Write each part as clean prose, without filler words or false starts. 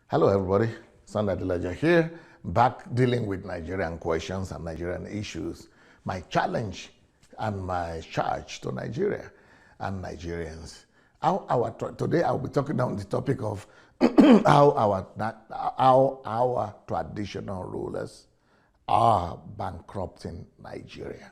Hello, everybody. Son Adelaja here, back dealing with Nigerian questions and Nigerian issues. My challenge and my charge to Nigeria and Nigerians. Today, I'll be talking on the topic of how our traditional rulers are bankrupting Nigeria.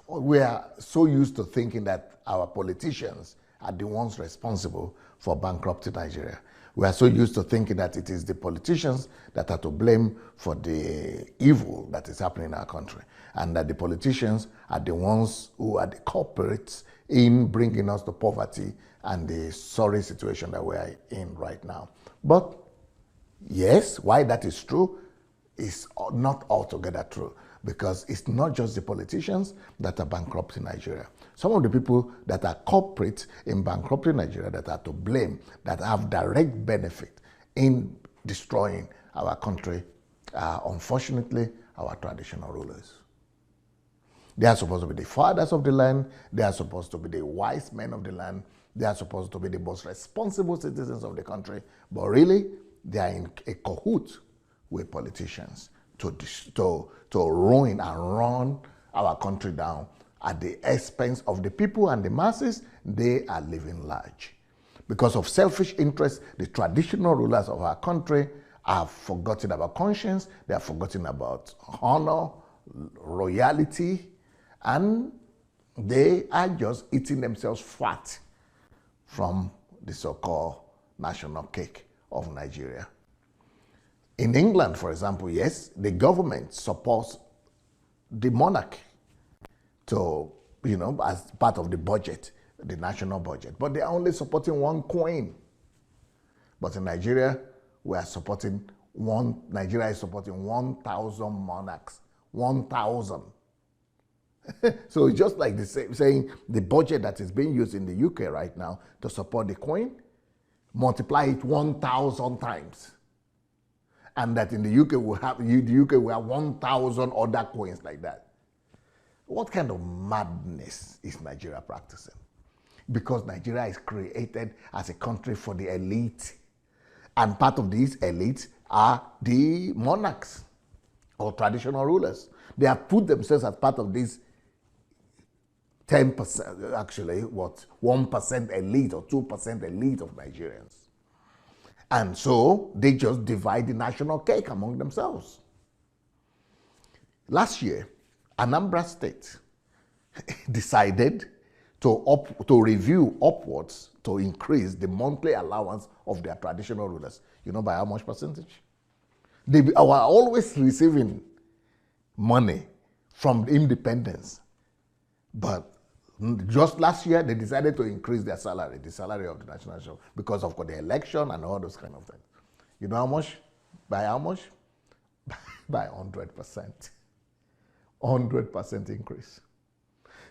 We are so used to thinking that our politicians are the ones responsible for bankrupting Nigeria. We are so used to thinking that it is the politicians that are to blame for the evil that is happening in our country, and that the politicians are the ones who are the culprits in bringing us to poverty and the sorry situation that we are in right now. But yes, why that is true is not altogether true, because it's not just the politicians that are bankrupting Nigeria. Some of the people that are culprits in bankrupting Nigeria, that are to blame, that have direct benefit in destroying our country, are unfortunately our traditional rulers. They are supposed to be the fathers of the land. They are supposed to be the wise men of the land. They are supposed to be the most responsible citizens of the country. But really, they are in a cahoot with politicians to ruin and run our country down at the expense of the people and the masses. They are living large. Because of selfish interests, the traditional rulers of our country have forgotten about conscience, they have forgotten about honor, royalty, and they are just eating themselves fat from the so-called national cake of Nigeria. In England, for example, yes, the government supports the monarch as part of the budget, the national budget. But they are only supporting one queen. But in Nigeria, Nigeria is supporting 1,000 monarchs. 1,000. So it's just like saying the budget that is being used in the UK right now to support the queen, multiply it 1,000 times. And that in the UK we have 1,000 other queens like that. What kind of madness is Nigeria practicing? Because Nigeria is created as a country for the elite. And part of these elites are the monarchs or traditional rulers. They have put themselves as part of this 10%, actually, 1% elite or 2% elite of Nigerians. And so they just divide the national cake among themselves. Last year, Anambra State decided to review upwards to increase the monthly allowance of their traditional rulers. You know by how much percentage? They were always receiving money from independence. But just last year, they decided to increase their salary, the salary of the national show, because of the election and all those kind of things. You know how much? By how much? By 100%. 100% increase.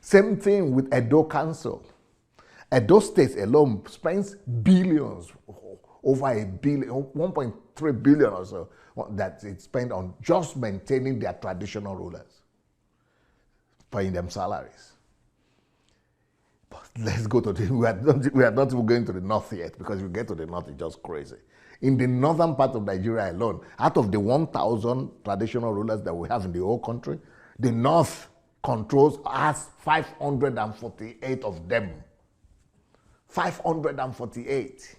Same thing with Edo Council. Edo State alone spends billions, over $1.3 billion or so, that it spent on just maintaining their traditional rulers, paying them salaries. But let's go to we are not even going to the north yet, because if you get to the north, it's just crazy. In the northern part of Nigeria alone, out of the 1,000 traditional rulers that we have in the whole country, the north has 548 of them. 548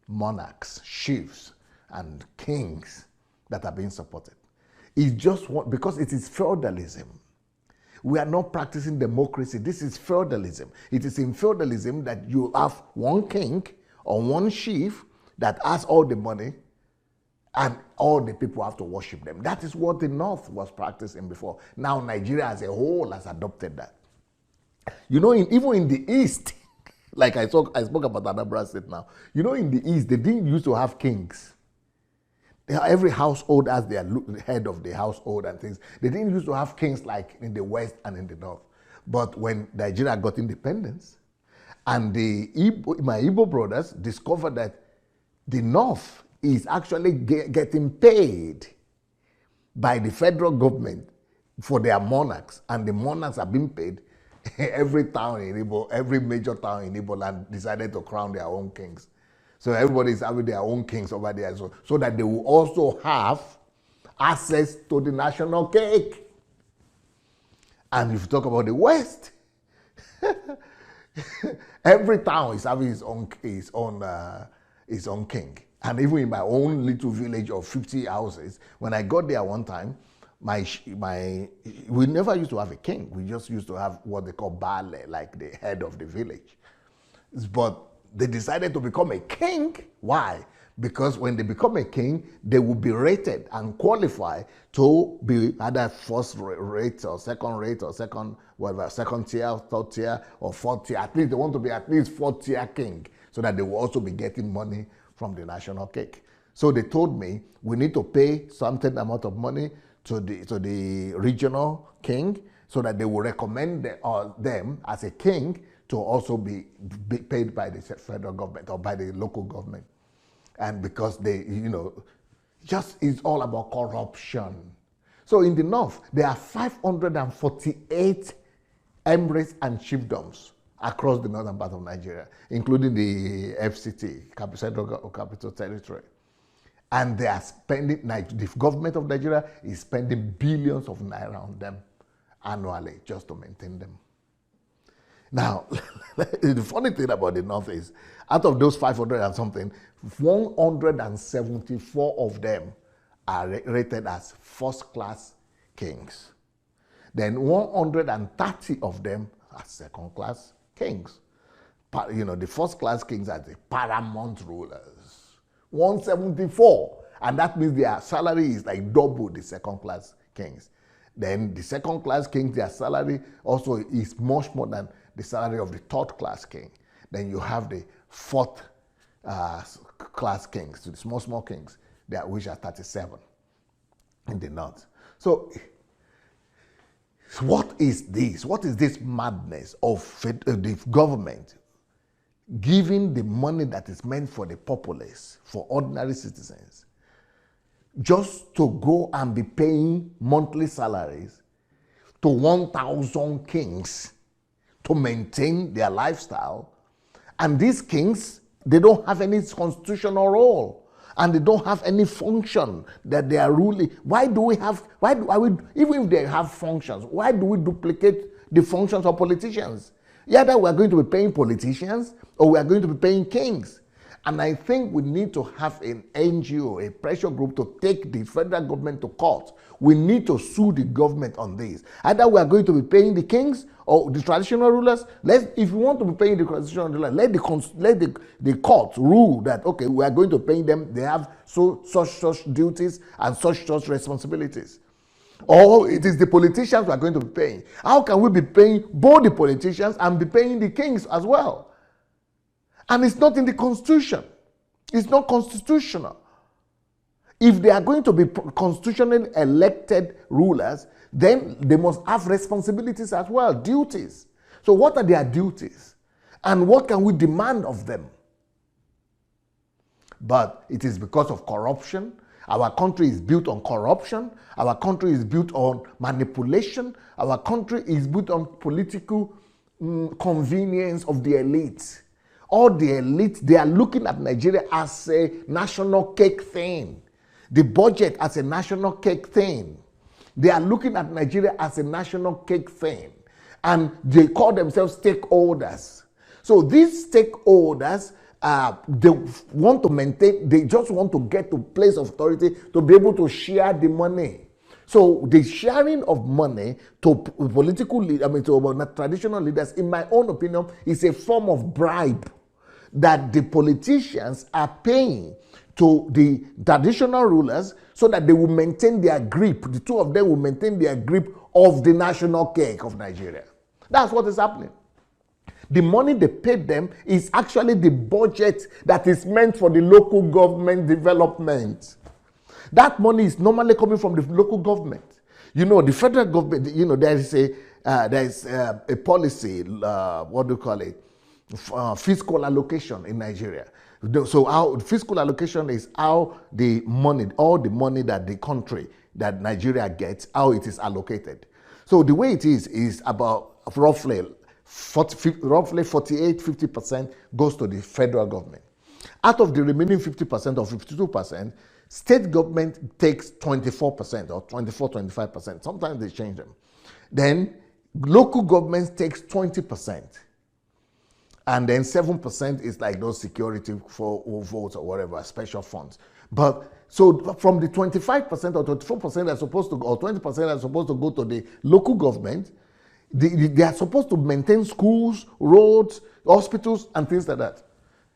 monarchs, chiefs, and kings that are being supported. It's just because it is feudalism. We are not practicing democracy. This is feudalism. It is in feudalism that you have one king or one chief that has all the money, and all the people have to worship them. That is what the North was practicing before. Now Nigeria as a whole has adopted that. You know, even in the East, like I spoke about Anambra State now. You know, in the East, they didn't used to have kings. Every household has their head of the household and things. They didn't used to have kings like in the West and in the North. But when Nigeria got independence, and my Igbo brothers discovered that the North is actually getting paid by the federal government for their monarchs, and the monarchs are being paid. Every town in Igbo, every major town in Igbo land decided to crown their own kings. So everybody is having their own kings over there, so that they will also have access to the national cake. And if you talk about the West, every town is having its own king. And even in my own little village of 50 houses, when I got there one time, we never used to have a king. We just used to have what they call Bale, like the head of the village. But they decided to become a king. Why? Because when they become a king, they will be rated and qualify to be either first rate or second rate or second tier, third tier, or fourth tier. At least they want to be at least fourth tier king, so that they will also be getting money from the national cake. So they told me we need to pay something amount of money to the regional king, so that they will recommend them as a king to also be paid by the federal government or by the local government. And because they, just it's all about corruption. So in the north, there are 548 emirates and chiefdoms across the northern part of Nigeria, including the FCT, Central Capital Territory. And they are spending, the government of Nigeria is spending billions of naira on them annually just to maintain them. Now, the funny thing about the north is, out of those 500 and something, 174 of them are rated as first-class kings. Then 130 of them are second-class kings. The first-class kings are the paramount rulers. 174, and that means their salary is like double the second-class kings. Then the second-class kings, their salary also is much more than the salary of the third-class king. Then you have the fourth-class kings, the small kings, which are 37 in the north. So what is this? What is this madness of the government giving the money that is meant for the populace, for ordinary citizens, just to go and be paying monthly salaries to 1,000 kings to maintain their lifestyle? And these kings, they don't have any constitutional role, and they don't have any function that they are ruling. Even if they have functions, why do we duplicate the functions of politicians? Either we are going to be paying politicians or we are going to be paying kings. And I think we need to have an NGO, a pressure group, to take the federal government to court. We need to sue the government on this. Either we are going to be paying the kings or the traditional rulers. If you want to be paying the traditional rulers, let the court rule that, okay, we are going to pay them. They have such duties and such responsibilities. Or it is the politicians we are going to be paying. How can we be paying both the politicians and be paying the kings as well? And it's not in the Constitution. It's not constitutional. If they are going to be constitutionally elected rulers, then they must have responsibilities as well, duties. So what are their duties? And what can we demand of them? But it is because of corruption. Our country is built on corruption. Our country is built on manipulation. Our country is built on political convenience of the elite. All the elite, they are looking at Nigeria as a national cake thing. The budget as a national cake thing. They are looking at Nigeria as a national cake thing. And they call themselves stakeholders. So these stakeholders, they want to maintain, they just want to get to place of authority to be able to share the money. So the sharing of money to political leaders, to traditional leaders, in my own opinion, is a form of bribe that the politicians are paying to the traditional rulers so that they will maintain their grip. The two of them will maintain their grip of the national cake of Nigeria. That's what is happening. The money they paid them is actually the budget that is meant for the local government development. That money is normally coming from the local government. The federal government, there is a policy, what do you call it? Fiscal allocation in Nigeria. So our fiscal allocation is how all the money that the country, that Nigeria gets, how it is allocated. So the way it is about roughly 48-50% goes to the federal government. Out of the remaining 50% or 52%, state government takes 24% or 24, 25%. Sometimes they change them. Then local governments takes 20%. And then 7% is like those security for votes or whatever, special funds. But so from the 25% or 24% are supposed to go, or 20% are supposed to go to the local government, they are supposed to maintain schools, roads, hospitals, and things like that.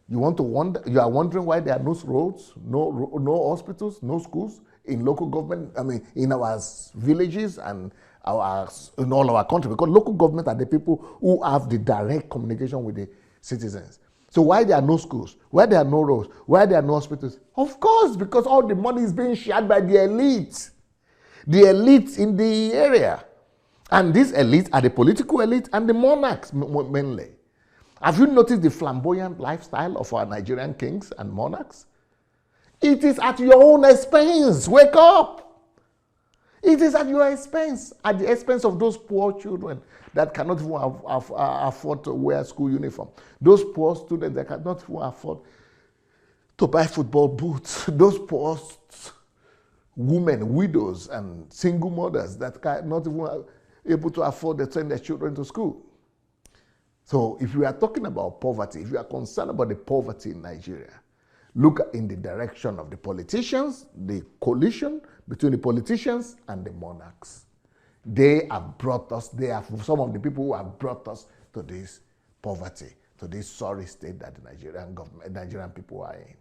You are wondering why there are no roads, no hospitals, no schools in local government, I mean, in our villages and in all our country, because local government are the people who have the direct communication with the citizens. So why there are no schools? Why there are no roads? Why there are no hospitals? Of course, because all the money is being shared by the elites. The elites in the area. And these elites are the political elite and the monarchs mainly. Have you noticed the flamboyant lifestyle of our Nigerian kings and monarchs? It is at your own expense. Wake up. It is at your expense, at the expense of those poor children that cannot even afford to wear school uniform. Those poor students that cannot even afford to buy football boots. Those poor women, widows, and single mothers that cannot even able to afford to send their children to school. So if we are talking about poverty, if you are concerned about the poverty in Nigeria, look in the direction of the politicians, the coalition between the politicians and the monarchs. They have brought us, they are some of the people who have brought us to this poverty, to this sorry state that the Nigerian people are in.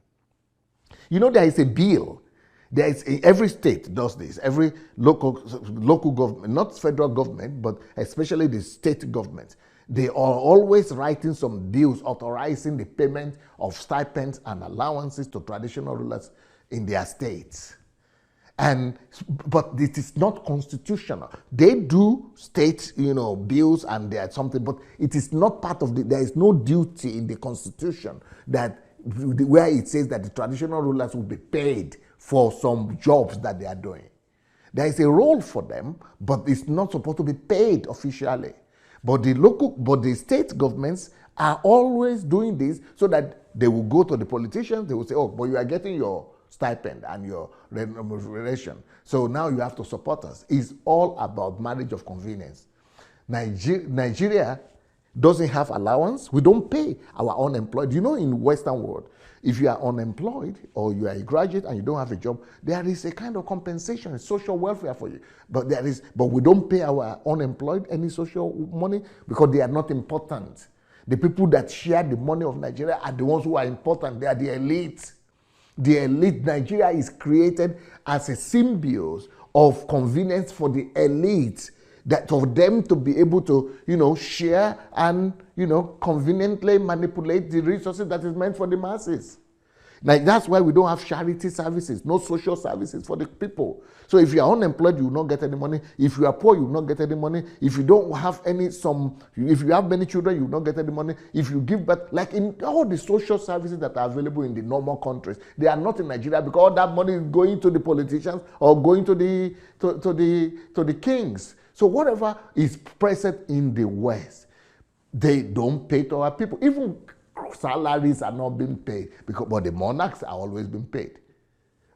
You know, there is a bill. Every state does this. Every local government, not federal government, but especially the state government. They are always writing some bills authorizing the payment of stipends and allowances to traditional rulers in their states. But it is not constitutional. They do state, bills and there's something, but it is not part of there is no duty in the constitution where it says that the traditional rulers will be paid for some jobs that they are doing. There is a role for them, but it's not supposed to be paid officially. But the state governments are always doing this so that they will go to the politicians, they will say, oh, but you are getting your stipend and your remuneration, so now you have to support us. It's all about marriage of convenience. Nigeria doesn't have allowance. We don't pay our unemployed. You know, in Western world, if you are unemployed or you are a graduate and you don't have a job, there is a kind of compensation, social welfare for you. But we don't pay our unemployed any social money because they are not important. The people that share the money of Nigeria are the ones who are important. They are the elite. The elite. Nigeria is created as a symbiosis of convenience for the elite, that for them to be able to, share and, conveniently manipulate the resources that is meant for the masses. Now, that's why we don't have charity services, no social services for the people. So if you are unemployed, you will not get any money. If you are poor, you will not get any money. If you don't have if you have many children, you will not get any money. If you give birth, like in all the social services that are available in the normal countries, they are not in Nigeria because all that money is going to the politicians or going to the kings. So whatever is present in the West, they don't pay to our people. Even salaries are not being paid, but the monarchs are always being paid.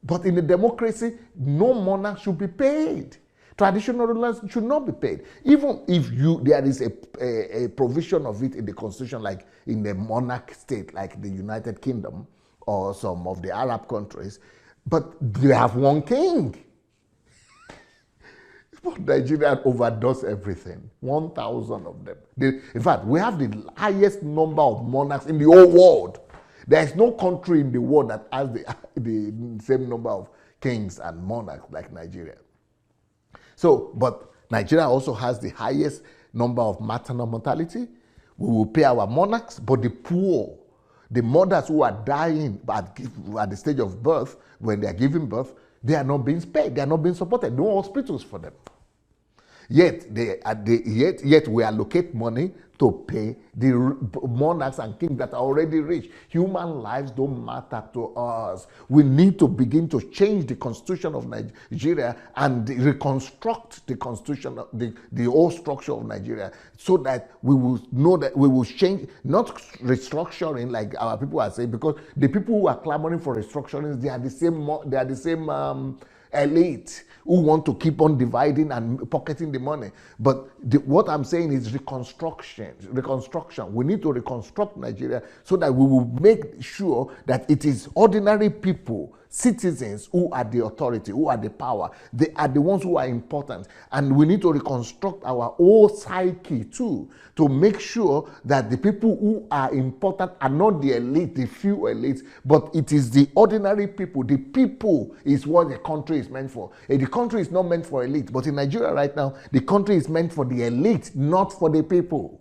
But in a democracy, no monarch should be paid. Traditional rulers should not be paid. Even if there is a provision of it in the constitution, like in the monarch state, like the United Kingdom or some of the Arab countries, but they have one king. But Nigeria overdoes everything. 1,000 of them. In fact, we have the highest number of monarchs in the whole world. There is no country in the world that has the same number of kings and monarchs like Nigeria. So, but Nigeria also has the highest number of maternal mortality. We will pay our monarchs, but the poor, the mothers who are dying at the stage of birth, when they are giving birth, they are not being paid. They are not being supported. No hospitals for them. Yet we allocate money to pay the monarchs and kings that are already rich. Human lives don't matter to us. We need to begin to change the constitution of Nigeria and reconstruct the constitution, the whole structure of Nigeria, so that we will know that we will change, not restructuring like our people are saying, because the people who are clamoring for restructuring, they are the same elite who want to keep on dividing and pocketing the money. But what I'm saying is reconstruction. We need to reconstruct Nigeria so that we will make sure that it is ordinary people, citizens, who are the authority, who are the power. They are the ones who are important. And we need to reconstruct our whole psyche too, to make sure that the people who are important are not the elite, the few elites, but it is the ordinary people. The people is what the country is meant for. The country is not meant for elite, but in Nigeria right now, the country is meant for the elite, not for the people.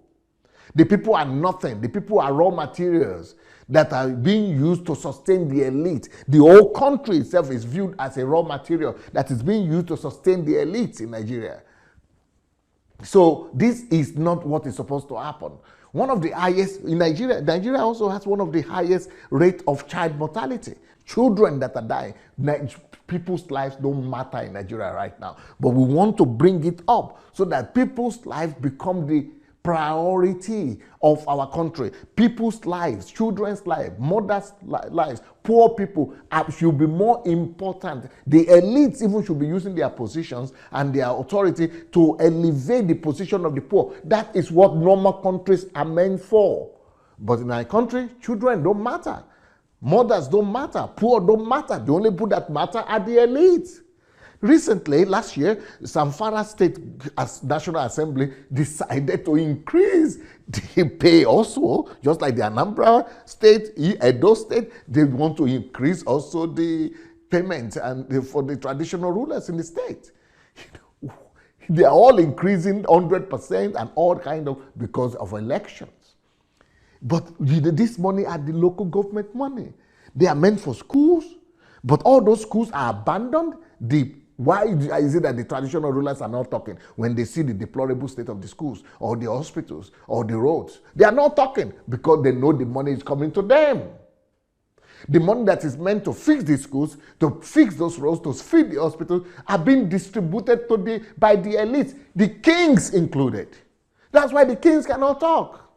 The people are nothing. The people are raw materials that are being used to sustain the elite. The whole country itself is viewed as a raw material that is being used to sustain the elites in Nigeria. So this is not what is supposed to happen. One of the highest in Nigeria also has one of the highest rate of child mortality. Children that are dying. People's lives don't matter in Nigeria right now. But we want to bring it up so that people's lives become the priority of our country. People's lives, children's lives, mothers' lives, poor people should be more important. The elites even should be using their positions and their authority to elevate the position of the poor. That is what normal countries are meant for. But in our country, children don't matter. Mothers don't matter. Poor don't matter. The only people that matter are the elites. Recently, last year, Zamfara State National Assembly decided to increase the pay also, just like the Anambra State, Edo State, they want to increase also the payment and for the traditional rulers in the state. They are all increasing 100% and all kind of because of elections. But this money are the local government money. They are meant for schools, but all those schools are abandoned. Why is it that the traditional rulers are not talking when they see the deplorable state of the schools or the hospitals or the roads? They are not talking because they know the money is coming to them. The money that is meant to fix the schools, to fix those roads, to feed the hospitals, are being distributed by the elites, the kings included. That's why the kings cannot talk.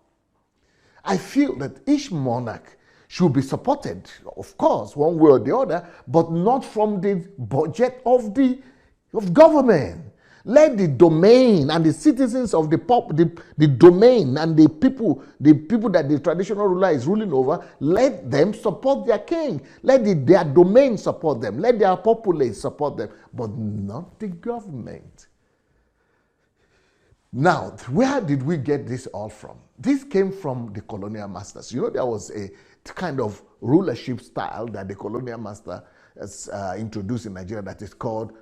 I feel that each monarch should be supported, of course, one way or the other, but not from the budget of government. Let the domain and the citizens of the domain and the people that the traditional ruler is ruling over, let them support their king. Let their domain support them. Let their populace support them, but not the government. Now, where did we get this all from? This came from the colonial masters. You know, there was a kind of rulership style that the colonial master has introduced in Nigeria that is called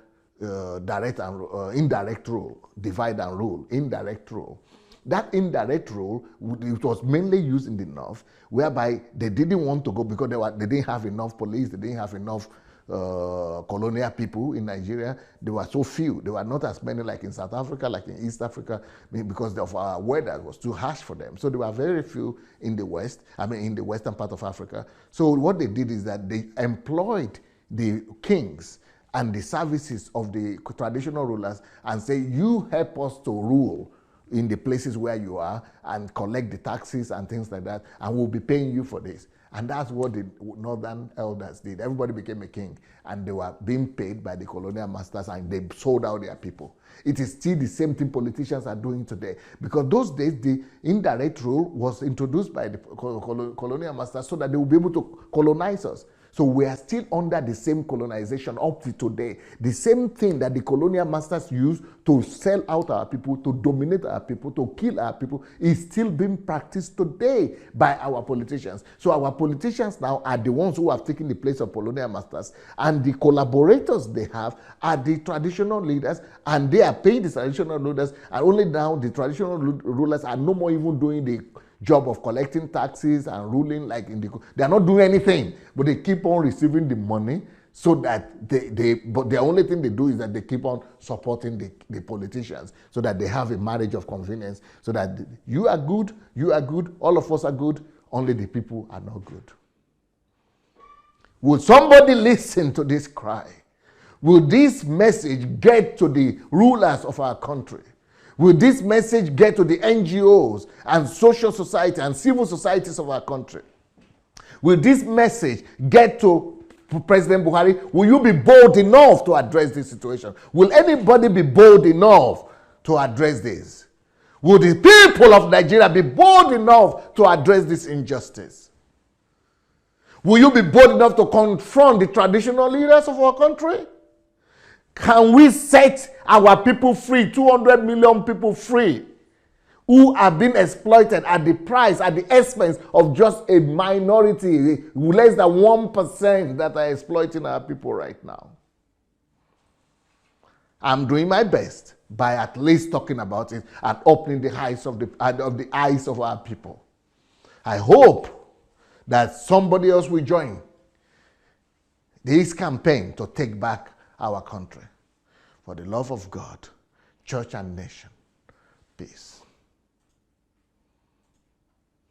direct and indirect rule, divide and rule, indirect rule. That indirect rule, it was mainly used in the north, whereby they didn't want to go because they didn't have enough police, they didn't have enough colonial people in Nigeria. There were so few. There were not as many like in South Africa, like in East Africa, because of our weather was too harsh for them. So there were very few in the West, in the western part of Africa. So what they did is that they employed the kings and the services of the traditional rulers and say, you help us to rule in the places where you are and collect the taxes and things like that, and we'll be paying you for this. And that's what the northern elders did. Everybody became a king, and they were being paid by the colonial masters, and they sold out their people. It is still the same thing politicians are doing today, because those days the indirect rule was introduced by the colonial masters so that they will be able to colonize us. So we are still under the same colonization up to today. The same thing that the colonial masters used to sell out our people, to dominate our people, to kill our people, is still being practiced today by our politicians. So our politicians now are the ones who have taken the place of colonial masters, and the collaborators they have are the traditional leaders, and they are paying the traditional leaders, and only now the traditional rulers are no more even doing the job of collecting taxes and ruling they are not doing anything, but they keep on receiving the money so that but the only thing they do is that they keep on supporting the politicians so that they have a marriage of convenience, so that you are good, all of us are good, only the people are not good. Will somebody listen to this cry? Will this message get to the rulers of our country? Will this message get to the NGOs and social society and civil societies of our country? Will this message get to President Buhari? Will you be bold enough to address this situation? Will anybody be bold enough to address this? Will the people of Nigeria be bold enough to address this injustice? Will you be bold enough to confront the traditional leaders of our country? Can we set our people free, 200 million people free, who are being exploited at the price, at the expense of just a minority, less than 1% that are exploiting our people right now? I'm doing my best by at least talking about it and opening the eyes of the eyes of our people. I hope that somebody else will join this campaign to take back our country. For the love of God, church and nation, peace.